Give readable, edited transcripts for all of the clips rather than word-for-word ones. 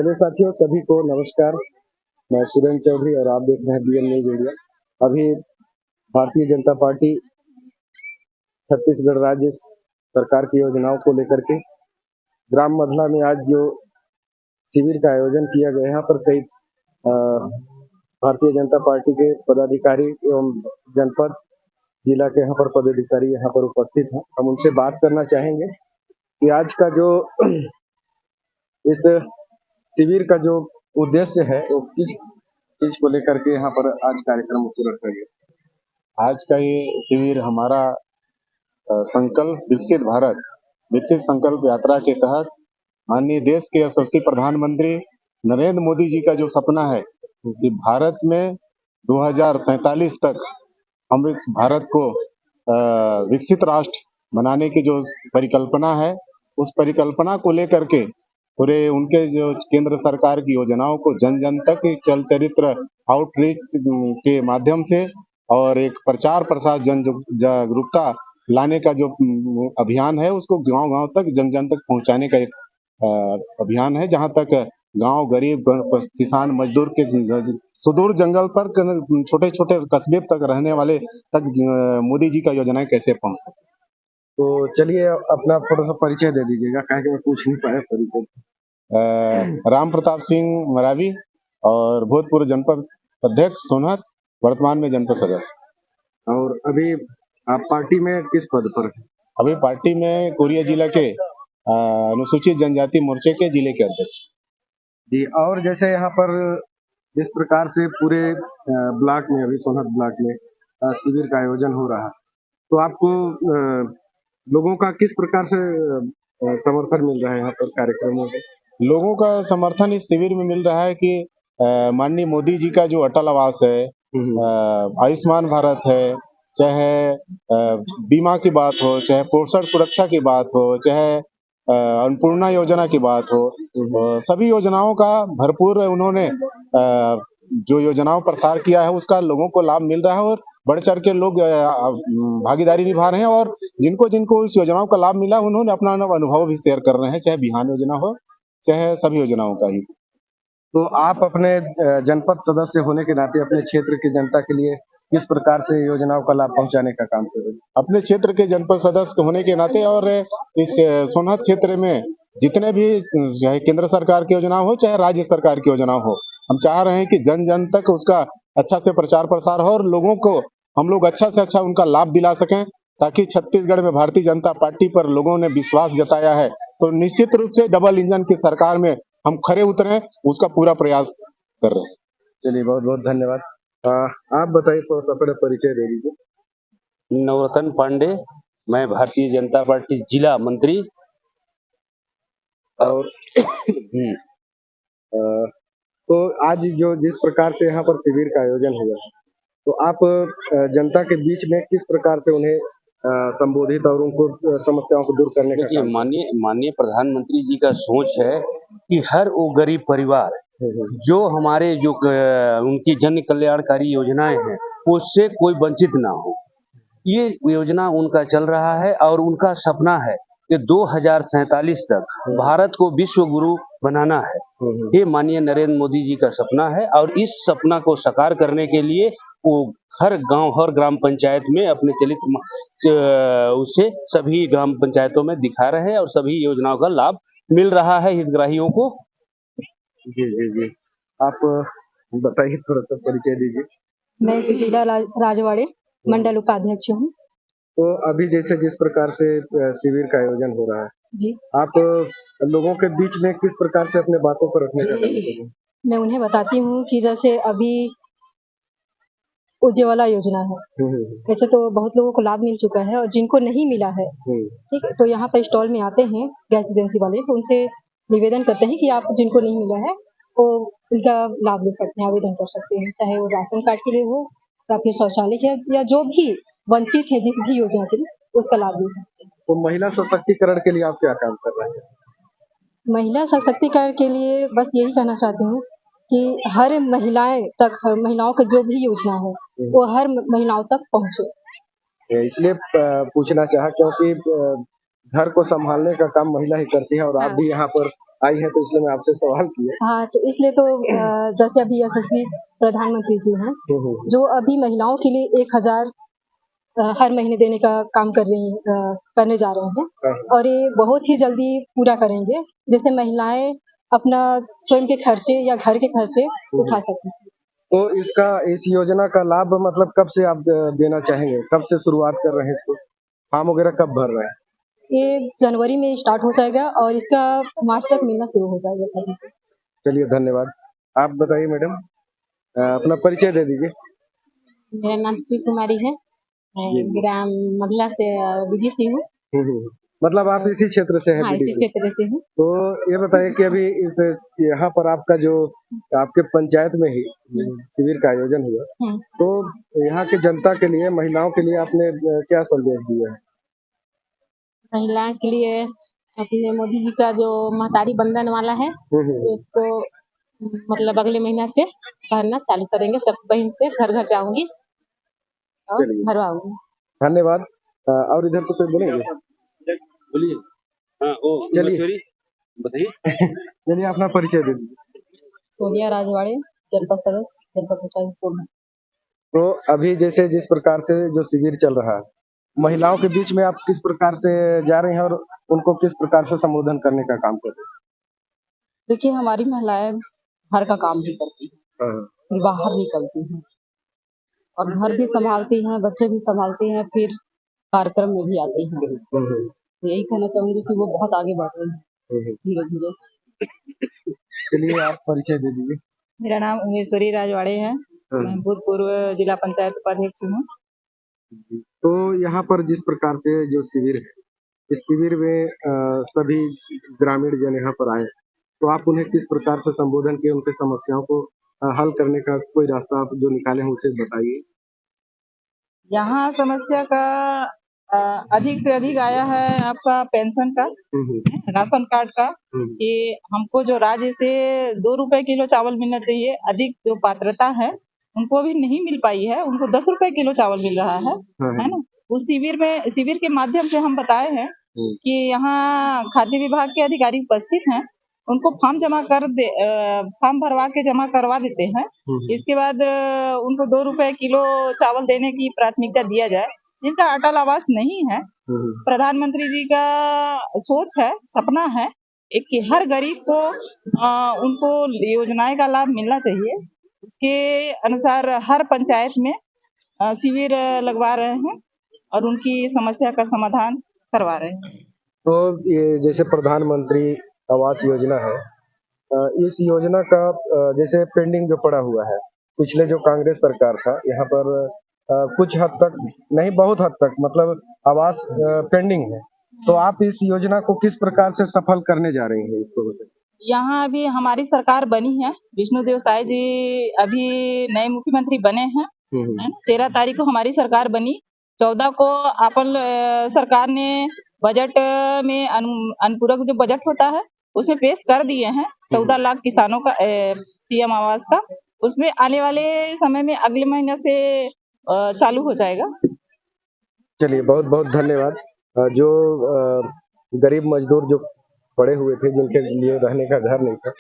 चलिए साथियों, सभी को नमस्कार। मैं सुरेंद्र चौधरी और आप देख रहे हैं बीएन न्यूज इंडिया। अभी भारतीय जनता पार्टी छत्तीसगढ़ राज्य सरकार की योजनाओं को लेकर के ग्राम मधला में आज जो शिविर का आयोजन किया गया, यहाँ पर कई भारतीय जनता पार्टी के पदाधिकारी एवं जनपद जिला के यहाँ पर पदाधिकारी यहाँ पर उपस्थित हैं। हम उनसे बात करना चाहेंगे कि आज का जो इस शिविर का जो उद्देश्य है वो किस चीज को लेकर के यहाँ पर आज कार्यक्रम पूरा कर गया। आज का ये शिविर हमारा संकल्प विकसित संकल्प यात्रा के तहत माननीय देश के यशस्वी प्रधानमंत्री नरेंद्र मोदी जी का जो सपना है कि भारत में 2047 तक हम इस भारत को विकसित राष्ट्र बनाने की जो परिकल्पना है, उस परिकल्पना को लेकर के पूरे उनके जो केंद्र सरकार की योजनाओं को जन जन तक चल चरित्र आउटरीच के माध्यम से और एक प्रचार प्रसार जन जागरूकता लाने का जो अभियान है, उसको गांव-गांव तक जन जन तक पहुंचाने का एक अभियान है, जहां तक गांव गरीब किसान मजदूर के सुदूर जंगल पर छोटे छोटे कस्बे तक रहने वाले तक मोदी जी का योजनाएं कैसे पहुंच सके। तो चलिए अपना थोड़ा सा परिचय दे दीजिएगा, कहे कि मैं पूछ नहीं पाया परिचय। राम प्रताप सिंह मरावी और भूतपूर्व जनपद अध्यक्ष सोनहत, वर्तमान में जनपद सदस्य। और अभी आप पार्टी में किस पद पर हैं? अभी पार्टी में कोरिया जिला के अनुसूचित जनजाति मोर्चे के जिले के अध्यक्ष जी। और जैसे यहाँ पर जिस प्रकार से पूरे ब्लॉक में, अभी सोनहत ब्लॉक में शिविर का आयोजन हो रहा है, तो आपको लोगों का किस प्रकार से समर्थन मिल रहा है? यहाँ पर कार्यक्रमों में लोगों का समर्थन इस शिविर में मिल रहा है कि माननीय मोदी जी का जो अटल आवास है, आयुष्मान भारत है, चाहे बीमा की बात हो, चाहे पोषण सुरक्षा की बात हो, चाहे अन्नपूर्णा योजना की बात हो, सभी योजनाओं का भरपूर उन्होंने जो योजनाओं प्रसार किया है उसका लोगों को लाभ मिल रहा है और बढ़ चढ़ के लोग भागीदारी निभा रहे हैं और जिनको जिनको इस योजनाओं का लाभ मिला उन्होंने अपना अनुभव भी शेयर कर रहे हैं, चाहे बिहान योजना हो चाहे सभी योजनाओं का ही। तो आप अपने जनपद सदस्य होने के नाते अपने क्षेत्र की जनता के लिए किस प्रकार से योजनाओं का लाभ पहुंचाने का काम कर रहे हैं? अपने क्षेत्र के जनपद सदस्य होने के नाते और इस सोनहत क्षेत्र में जितने भी चाहे केंद्र सरकार की योजना हो चाहे राज्य सरकार की योजना हो, हम चाह रहे हैं कि जन जन तक उसका अच्छा से प्रचार प्रसार हो और लोगों को हम लोग अच्छा से अच्छा उनका लाभ दिला सकें, ताकि छत्तीसगढ़ में भारतीय जनता पार्टी पर लोगों ने विश्वास जताया है, तो निश्चित रूप से डबल इंजन की सरकार में हम खरे उतरे, उसका पूरा प्रयास कर रहे हैं। चलिए, बहुत बहुत धन्यवाद। आप बताइए, थोड़ा सा अपना परिचय दे दीजिए। नवरत्न पांडे, मैं भारतीय जनता पार्टी जिला मंत्री। और तो आज जो जिस प्रकार से यहाँ पर शिविर का आयोजन हुआ है, तो आप जनता के बीच में किस प्रकार से उन्हें संबोधित और उनको समस्याओं को दूर करने का माननीय प्रधानमंत्री जी का सोच है कि हर वो गरीब परिवार जो हमारे जो उनकी जन कल्याणकारी योजनाएं हैं उससे कोई वंचित ना हो, ये योजना उनका चल रहा है और उनका सपना है कि 2047 तक भारत को विश्व गुरु बनाना है। ये माननीय नरेंद्र मोदी जी का सपना है और इस सपना को साकार करने के लिए वो हर गांव हर ग्राम पंचायत में अपने चलित उसे सभी ग्राम पंचायतों में दिखा रहे हैं और सभी योजनाओं का लाभ मिल रहा है हितग्राहियों को। जी जी जी, आप बताइए, थोड़ा सा परिचय दीजिए। मैं सुशीला राजवाड़े, मंडल उपाध्यक्ष हूँ। तो अभी जैसे जिस प्रकार से शिविर का आयोजन हो रहा है जी, आप लोगों के बीच में किस प्रकार से अपने बातों पर रखने का काम कर रहे हैं? मैं उन्हें बताती हूँ कि जैसे अभी उज्ज्वला योजना है, वैसे तो बहुत लोगों को लाभ मिल चुका है और जिनको नहीं मिला है, ठीक है, तो यहाँ पर स्टॉल में आते हैं गैस एजेंसी वाले, तो उनसे निवेदन करते हैं कि आप जिनको नहीं मिला है वो उनका लाभ ले सकते हैं, आवेदन कर सकते हैं, चाहे वो राशन कार्ड के लिए हो या फिर शौचालय के या जो भी वंचित है जिस भी योजना के लिए उसका लाभ ले सकते हैं। तो महिला सशक्तिकरण के लिए आप क्या काम कर रहे हैं? महिला सशक्तिकरण के लिए बस यही कहना चाहती हूँ कि हर महिलाएं तक, महिलाओं की जो भी योजना है वो हर महिलाओं तक पहुँचे। इसलिए पूछना चाहा क्योंकि घर को संभालने का काम महिला ही करती है और आप भी यहाँ पर आई है, तो इसलिए मैं आपसे सवाल किया। हाँ, तो इसलिए तो जैसे अभी यशस्वी प्रधानमंत्री जी हैं, जो अभी महिलाओं के लिए 1000 हर महीने देने का काम करने जा रहे हैं, और ये बहुत ही जल्दी पूरा करेंगे, जिससे महिलाएं अपना स्वयं के खर्चे या घर के खर्चे उठा सकें। तो इस योजना का लाभ मतलब कब से आप देना चाहेंगे, कब से शुरुआत कर रहे हैं इसको, फॉर्म वगैरह कब भर रहे हैं? ये जनवरी में स्टार्ट हो जाएगा और इसका मार्च तक मिलना शुरू हो जाएगा सभी को। चलिए, धन्यवाद। आप बताइए मैडम, अपना परिचय दे दीजिए। मेरा नाम श्री कुमारी है, मैं ग्राम मगला से विदेशी हूँ। मतलब आप इसी क्षेत्र से हैं? हाँ, इसी क्षेत्र से हूँ। तो ये बताइए कि अभी यहाँ पर आपका जो आपके पंचायत में ही शिविर का आयोजन हुआ, तो यहाँ की जनता के लिए, महिलाओं के लिए आपने क्या संदेश दिया है? महिलाओं के लिए अपने मोदी जी का जो महतारी बंधन वाला है, तो उसको मतलब अगले महीना से भरना चालू करेंगे। सब बहन से घर घर जाऊंगी और भरवाऊंगी। धन्यवाद। और इधर से कोई बोलेंगे? बोलिए। हाँ, चलिए बताइए। चलिए, अपना परिचय दे दीजिए। सोनिया राजवाड़े, जनपद सदस्य, जनपद पंचायत सोना। तो अभी जैसे जिस प्रकार से जो शिविर चल रहा है, महिलाओं के बीच में आप किस प्रकार से जा रहे हैं और उनको किस प्रकार से संबोधन करने का काम कर रहे हैं? देखिए, हमारी महिलाएं घर का काम भी करती हैं, हाँ, फिर बाहर निकलती हैं और घर भी संभालती हैं, बच्चे भी संभालती हैं, फिर कार्यक्रम में भी आती हैं। यही कहना चाहूंगी कि वो बहुत आगे बढ़ रही है धीरे धीरे। चलिए, आप परिचय दे दीजिए। मेरा नाम उमेश्वरी राजवाड़े है, मैं भूतपूर्व जिला पंचायत उपाध्यक्ष हूँ। तो यहाँ पर जिस प्रकार से जो शिविर है, इस शिविर में सभी ग्रामीण जन यहाँ पर आए, तो आप उन्हें किस प्रकार से संबोधन किए, उनके समस्याओं को हल करने का कोई रास्ता आप जो निकाले हैं उसे बताइए। यहाँ समस्या का अधिक से अधिक आया है आपका पेंशन का, राशन कार्ड का, कि हमको जो राज्य से 2 रुपए किलो चावल मिलना चाहिए, अधिक जो पात्रता है उनको भी नहीं मिल पाई है, उनको 10 रुपए किलो चावल मिल रहा है ना। उस शिविर के माध्यम से हम बताए हैं कि यहाँ खाद्य विभाग के अधिकारी उपस्थित हैं, उनको फॉर्म भरवा के जमा करवा देते हैं। इसके बाद उनको 2 रुपए किलो चावल देने की प्राथमिकता दिया जाए। जिनका अटल आवास नहीं है, प्रधानमंत्री जी का सोच है, सपना है एक कि हर गरीब को उनको योजनाएं का लाभ मिलना चाहिए। उसके अनुसार हर पंचायत में शिविर लगवा रहे हैं और उनकी समस्या का समाधान करवा रहे हैं। तो ये जैसे प्रधानमंत्री आवास योजना है, इस योजना का जैसे पेंडिंग जो पड़ा हुआ है, पिछले जो कांग्रेस सरकार था, यहाँ पर कुछ हद तक नहीं, बहुत हद तक मतलब आवास पेंडिंग है, तो आप इस योजना को किस प्रकार से सफल करने जा रही हैं, इसको बताइए। यहाँ अभी हमारी सरकार बनी है, विष्णुदेव साय जी अभी नए मुख्यमंत्री बने हैं, 13 तारीख को हमारी सरकार बनी। 14 को अपन सरकार ने बजट में अनुपूरक जो बजट होता है उसे पेश कर दिए हैं, 14 लाख किसानों का पीएम आवास का। उसमें आने वाले समय में अगले महीने से चालू हो जाएगा। चलिए, बहुत बहुत धन्यवाद। जो गरीब मजदूर जो पड़े हुए थे, जिनके लिए रहने का घर नहीं था,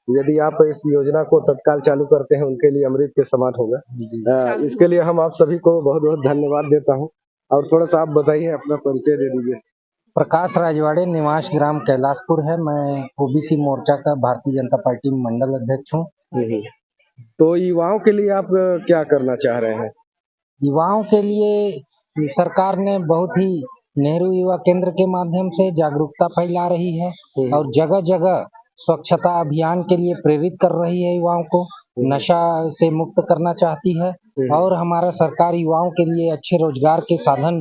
यदि आप इस योजना को तत्काल चालू करते हैं, उनके लिए अमृत के समान होगा। इसके लिए हम आप सभी को बहुत बहुत धन्यवाद देता हूं। और थोड़ा सा आप बताइए, अपना परिचय दे दीजिए। प्रकाश राजवाड़े, निवास ग्राम कैलाशपुर है। मैं ओबीसी मोर्चा का भारतीय जनता पार्टी में मंडल अध्यक्ष हूँ। तो युवाओं के लिए आप क्या करना चाह रहे हैं? युवाओं के लिए सरकार ने बहुत ही नेहरू युवा केंद्र के माध्यम से जागरूकता फैला रही है और जगह जगह स्वच्छता अभियान के लिए प्रेरित कर रही है। युवाओं को नशा से मुक्त करना चाहती है और हमारा सरकार युवाओं के लिए अच्छे रोजगार के साधन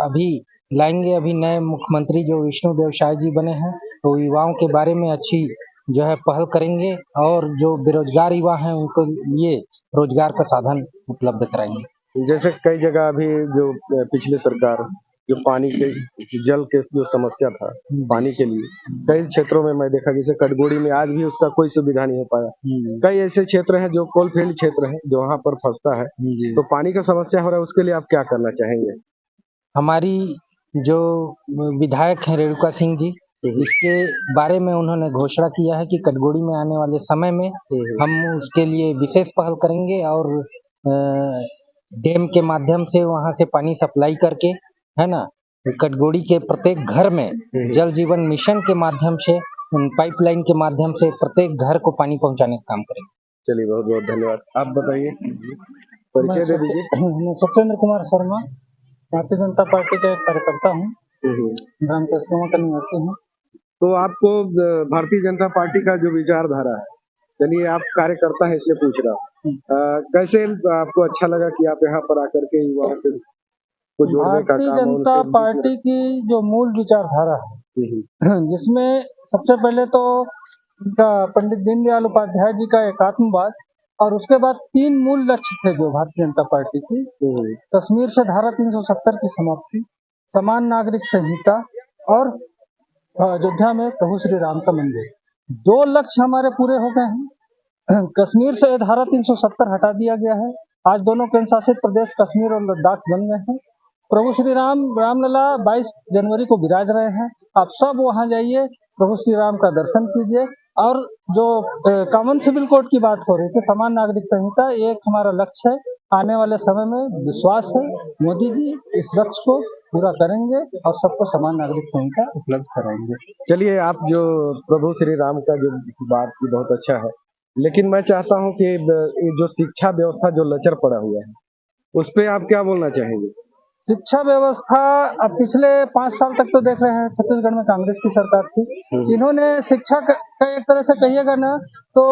अभी लाएंगे। अभी नए मुख्यमंत्री जो विष्णुदेव साय जी बने हैं, तो युवाओं के बारे में अच्छी जो है पहल करेंगे और जो बेरोजगार युवा हैं उनको लिए रोजगार का साधन उपलब्ध कराएंगे। जैसे कई जगह अभी जो पिछले सरकार जो पानी के जल के जो समस्या था पानी के लिए, कई क्षेत्रों में मैं देखा, जैसे कटगोड़ी में आज भी उसका कोई सुविधा नहीं हो पाया। कई ऐसे क्षेत्र हैं जो कोलफील्ड क्षेत्र है, जो वहाँ पर फंसता है, तो पानी का समस्या हो रहा है, उसके लिए आप क्या करना चाहेंगे? हमारी जो विधायक हैं रेणुका सिंह जी, इसके बारे में उन्होंने घोषणा किया है कि कटघोड़ी में आने वाले समय में हम उसके लिए विशेष पहल करेंगे और डैम के माध्यम से वहां से पानी सप्लाई करके, है ना, कटघोड़ी के प्रत्येक घर में जल जीवन मिशन के माध्यम से, पाइपलाइन के माध्यम से प्रत्येक घर को पानी पहुंचाने का काम करेंगे। चलिए, बहुत बहुत धन्यवाद। आप बताइए, परिचय दे दीजिए। मैं सत्येंद्र कुमार शर्मा, भारतीय जनता पार्टी का एक कार्यकर्ता हूँ, ग्राम कसगांव का निवासी हूँ। तो आपको भारतीय जनता पार्टी का जो विचारधारा है, चलिए आप कार्यकर्ता है इसलिए पूछ रहा हूँ, कैसे आपको अच्छा लगा कि आप यहाँ पर आकर के युवाओं को जोड़ने का भारतीय काम जनता पार्टी की जो मूल विचारधारा है, जिसमें सबसे पहले तो उनका पंडित दीनदयाल उपाध्याय जी का एकात्मवाद, और उसके बाद 3 मूल लक्ष्य थे जो भारतीय जनता पार्टी की: कश्मीर से धारा 370 की समाप्ति, समान नागरिक संहिता और अयोध्या में प्रभु श्री राम का मंदिर। 2 लक्ष्य हमारे पूरे हो गए हैं। कश्मीर से धारा 370 हटा दिया गया है। आज दोनों केंद्र शासित प्रदेश कश्मीर और लद्दाख बन गए हैं। प्रभु श्री राम रामलला 22 जनवरी को विराज रहे हैं। आप सब वहां जाइए, प्रभु श्री राम का दर्शन कीजिए। और जो कॉमन सिविल कोड की बात हो रही थी, समान नागरिक संहिता, एक हमारा लक्ष्य है। आने वाले समय में विश्वास है मोदी जी इस लक्ष्य को पूरा करेंगे और सबको समान नागरिक संहिता उपलब्ध कराएंगे। चलिए, आप जो प्रभु श्री राम का जो बात की बहुत अच्छा है, लेकिन मैं चाहता हूं कि जो शिक्षा व्यवस्था जो लचर पड़ा हुआ है, उस पे आप क्या बोलना चाहेंगे? शिक्षा व्यवस्था अब पिछले 5 साल तक तो देख रहे हैं, छत्तीसगढ़ में कांग्रेस की सरकार थी। इन्होंने शिक्षा का एक तरह से कहिएगा ना तो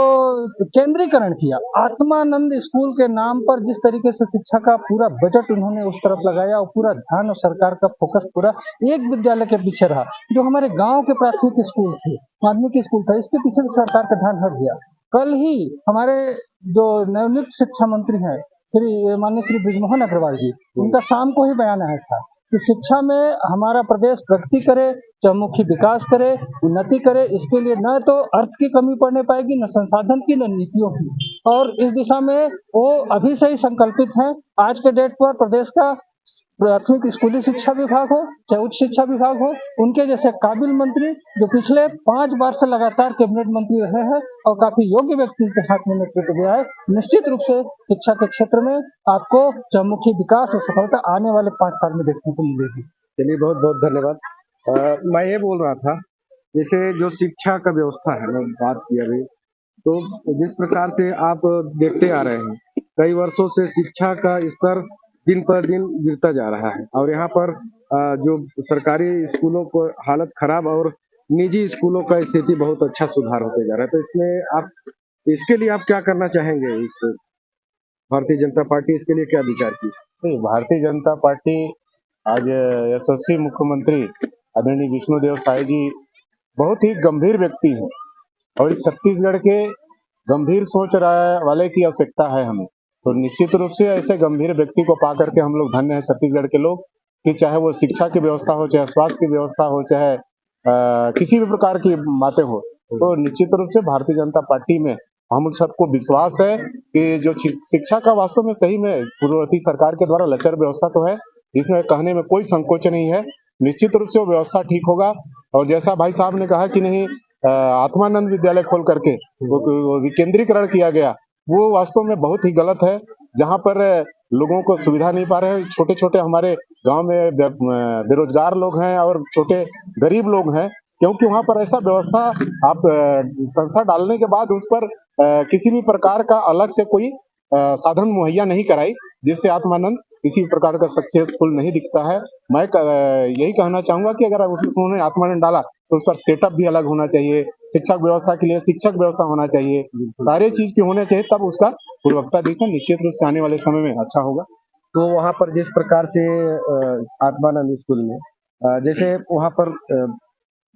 केंद्रीकरण किया। आत्मानंद स्कूल के नाम पर जिस तरीके से शिक्षा का पूरा बजट उन्होंने उस तरफ लगाया और पूरा ध्यान और सरकार का फोकस पूरा एक विद्यालय के पीछे रहा, जो हमारे गांव के प्राथमिक स्कूल थे, माध्यमिक स्कूल था, इसके पीछे सरकार का ध्यान हट गया। कल ही हमारे जो नवनियुक्त शिक्षा मंत्री हैं माननीय श्री बृजमोहन अग्रवाल जी, उनका शाम को ही बयान आया था कि शिक्षा में हमारा प्रदेश प्रगति करे, चहुमुखी विकास करे, उन्नति करे। इसके लिए न तो अर्थ की कमी पड़ने पाएगी, न संसाधन की, न नीतियों की। और इस दिशा में वो अभी से ही संकल्पित हैं। आज के डेट पर प्रदेश का प्राथमिक स्कूली शिक्षा विभाग हो चाहे उच्च शिक्षा विभाग हो, उनके जैसे काबिल मंत्री जो पिछले 5 बार से लगातार कैबिनेट मंत्री रहे हैं और काफी योग्य व्यक्ति के हाथ में नेतृत्व दिया है, निश्चित रूप से शिक्षा के क्षेत्र में आपको चहुमुखी विकास और सफलता आने वाले 5 साल में देखने को मिलेगी। चलिए, बहुत बहुत धन्यवाद। मैं ये बोल रहा था, जैसे जो शिक्षा का व्यवस्था है, मैं बात की अभी, तो जिस प्रकार से आप देखते आ रहे हैं, कई वर्षों से शिक्षा का स्तर दिन पर दिन गिरता जा रहा है और यहाँ पर जो सरकारी स्कूलों को हालत खराब और निजी स्कूलों का स्थिति बहुत अच्छा सुधार होते जा रहा है। तो इसमें आप, इसके लिए आप क्या करना चाहेंगे? इस भारतीय जनता पार्टी इसके लिए क्या विचार की? भारतीय जनता पार्टी आज यशस्वी मुख्यमंत्री आदरणीय विष्णुदेव साय जी बहुत ही गंभीर व्यक्ति हैं और छत्तीसगढ़ के गंभीर सोच वाले की आवश्यकता है हमें। तो निश्चित रूप से ऐसे गंभीर व्यक्ति को पा करके हम लोग धन्य हैं छत्तीसगढ़ के लोग, कि चाहे वो शिक्षा की व्यवस्था हो, चाहे स्वास्थ्य की व्यवस्था हो, चाहे किसी भी प्रकार की बातें हो। तो निश्चित रूप से भारतीय जनता पार्टी में हम सबको विश्वास है कि जो शिक्षा का वास्तव में सही में पूर्ववर्ती सरकार के द्वारा लचर व्यवस्था तो है, जिसमें कहने में कोई संकोच नहीं है। निश्चित रूप से वो व्यवस्था ठीक होगा। और जैसा भाई साहब ने कहा कि नहीं, आत्मानंद विद्यालय खोल करके वो विकेंद्रीकरण किया गया, वो वास्तव में बहुत ही गलत है। जहां पर लोगों को सुविधा नहीं पा रहे हैं, छोटे छोटे हमारे गांव में बेरोजगार लोग हैं और छोटे गरीब लोग हैं, क्योंकि वहां पर ऐसा व्यवस्था आप संस्था डालने के बाद उस पर किसी भी प्रकार का अलग से कोई साधन मुहैया नहीं कराई, जिससे आत्मानंद किसी भी प्रकार का सक्सेसफुल नहीं दिखता है। मैं यही कहना चाहूंगा कि अगर उन्होंने आत्मानंद डाला तो उस पर सेटअप भी अलग होना चाहिए, शिक्षक व्यवस्था के लिए शिक्षक व्यवस्था होना चाहिए, सारे चीज की होने चाहिए, तब उसका गुणवत्ता देखकर निश्चित रूप से आने वाले समय में अच्छा होगा। तो वहाँ पर जिस प्रकार से आत्मानंद स्कूल में जैसे वहाँ पर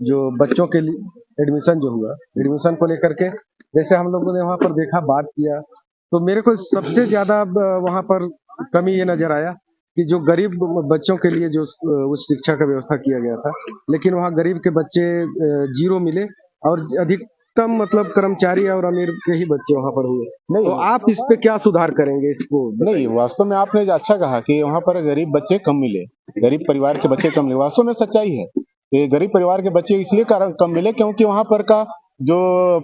जो बच्चों के लिए एडमिशन जो हुआ, एडमिशन को लेकर के जैसे हम लोगों ने वहाँ पर देखा, बात किया, तो मेरे को सबसे ज्यादा वहाँ पर कमी ये नजर आया कि जो गरीब बच्चों के लिए जो उच्च शिक्षा का व्यवस्था किया गया था, लेकिन वहाँ गरीब के बच्चे 0 मिले और अधिकतम मतलब कर्मचारी और अमीर के ही बच्चे वहाँ पर हुए। नहीं, तो आप इस पे क्या सुधार करेंगे इसको? नहीं, वास्तव में आपने अच्छा कहा कि वहाँ पर गरीब बच्चे कम मिले, गरीब परिवार के बच्चे कम मिले, वास्तव में सच्चाई है। ये गरीब परिवार के बच्चे इसलिए कम मिले क्योंकि वहां पर का जो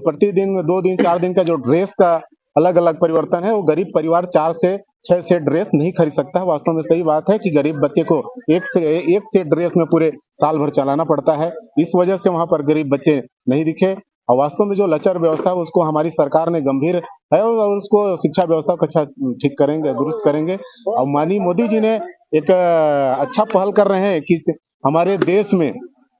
प्रतिदिन 2 दिन 4 दिन का जो ड्रेस का अलग अलग परिवर्तन है, वो गरीब परिवार 4 से 6 सेट ड्रेस नहीं खरीद सकता है। वास्तव में सही बात है कि गरीब बच्चे को एक सेट ड्रेस में पूरे साल भर चलाना पड़ता है। इस वजह से वहां पर गरीब बच्चे नहीं दिखे और वास्तव में जो लचर व्यवस्था है उसको हमारी सरकार ने गंभीर है और उसको शिक्षा व्यवस्था को अच्छा ठीक करेंगे, दुरुस्त करेंगे। और माननीय मोदी जी ने एक अच्छा पहल कर रहे हैं कि हमारे देश में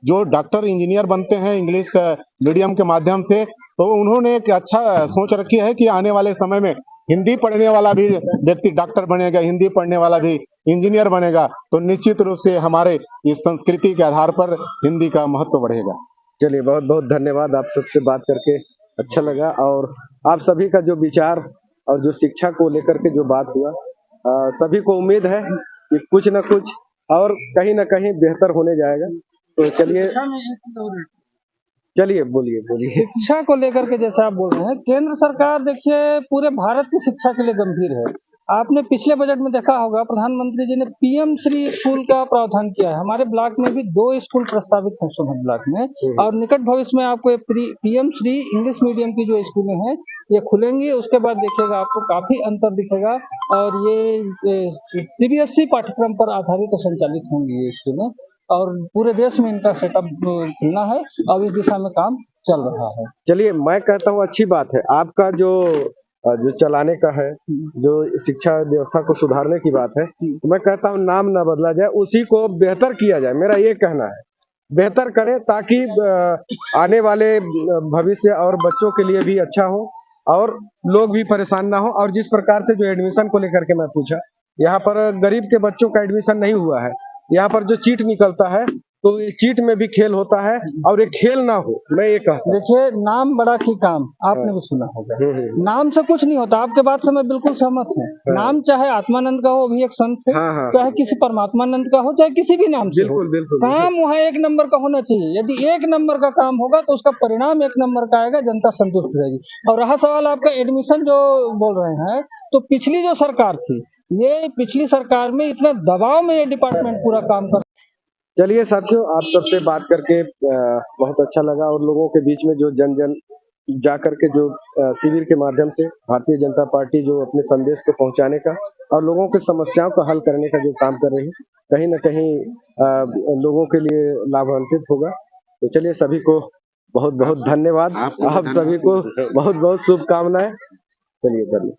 जो डॉक्टर इंजीनियर बनते हैं इंग्लिश मीडियम के माध्यम से, तो उन्होंने एक अच्छा सोच रखी है कि आने वाले समय में हिंदी पढ़ने वाला भी व्यक्ति डॉक्टर बनेगा, हिंदी पढ़ने वाला भी इंजीनियर बनेगा, तो निश्चित रूप से हमारे इस संस्कृति के आधार पर हिंदी का महत्व बढ़ेगा। चलिए, बहुत बहुत धन्यवाद। आप सबसे बात करके अच्छा लगा और आप सभी का जो विचार और जो शिक्षा को लेकर के जो बात हुआ, सभी को उम्मीद है कि कुछ न कुछ और कहीं न कहीं बेहतर होने जाएगा। तो चलिए बोलिए। शिक्षा को लेकर के जैसा आप बोल रहे हैं, केंद्र सरकार देखिए पूरे भारत की शिक्षा के लिए गंभीर है। आपने पिछले बजट में देखा होगा प्रधानमंत्री जी ने पीएम श्री स्कूल का प्रावधान किया है। हमारे ब्लॉक में भी 2 स्कूल प्रस्तावित हैं सोनभद्र ब्लॉक में और निकट भविष्य में आपको पीएम श्री इंग्लिश मीडियम की जो स्कूलें हैं ये खुलेंगी। उसके बाद देखिएगा आपको काफी अंतर दिखेगा और ये सीबीएसई पाठ्यक्रम पर आधारित संचालित होंगी ये स्कूलें और पूरे देश में इनका सेटअप खुलना है और इस दिशा में काम चल रहा है। चलिए, मैं कहता हूँ अच्छी बात है आपका जो चलाने का है, जो शिक्षा व्यवस्था को सुधारने की बात है, तो मैं कहता हूँ नाम ना बदला जाए, उसी को बेहतर किया जाए। मेरा ये कहना है बेहतर करें ताकि आने वाले भविष्य और बच्चों के लिए भी अच्छा हो और लोग भी परेशान ना हो। और जिस प्रकार से जो एडमिशन को लेकर के मैं पूछा, यहाँ पर गरीब के बच्चों का एडमिशन नहीं हुआ है। यहाँ पर जो चीट निकलता है तो ये चीट में भी खेल होता है और ये खेल ना हो, मैं ये कहता हूँ। देखिए, नाम बड़ा की काम आपने भी सुना होगा। नाम से कुछ नहीं होता, आपके बात से मैं बिल्कुल सहमत हूँ। नाम चाहे आत्मानंद का हो, भी एक संत थे, चाहे किसी परमात्मानंद का हो, चाहे किसी भी नाम से हो, काम वहाँ 1 नंबर का होना चाहिए। यदि 1 नंबर का काम होगा तो उसका परिणाम 1 नंबर का आएगा, जनता संतुष्ट रहेगी। और रहा सवाल आपका एडमिशन जो बोल रहे हैं, तो पिछली जो सरकार थी, ये पिछली सरकार में इतना दबाव में ये डिपार्टमेंट पूरा काम कर। चलिए साथियों, आप सबसे बात करके बहुत अच्छा लगा और लोगों के बीच में जो जन जन जा करके जो शिविर के माध्यम से भारतीय जनता पार्टी जो अपने संदेश को पहुंचाने का और लोगों की समस्याओं को हल करने का जो काम कर रही है, कहीं न कहीं लोगों के लिए लाभान्वित होगा। तो चलिए, सभी को बहुत बहुत धन्यवाद। आप सभी को बहुत बहुत शुभकामनाएं। चलिए।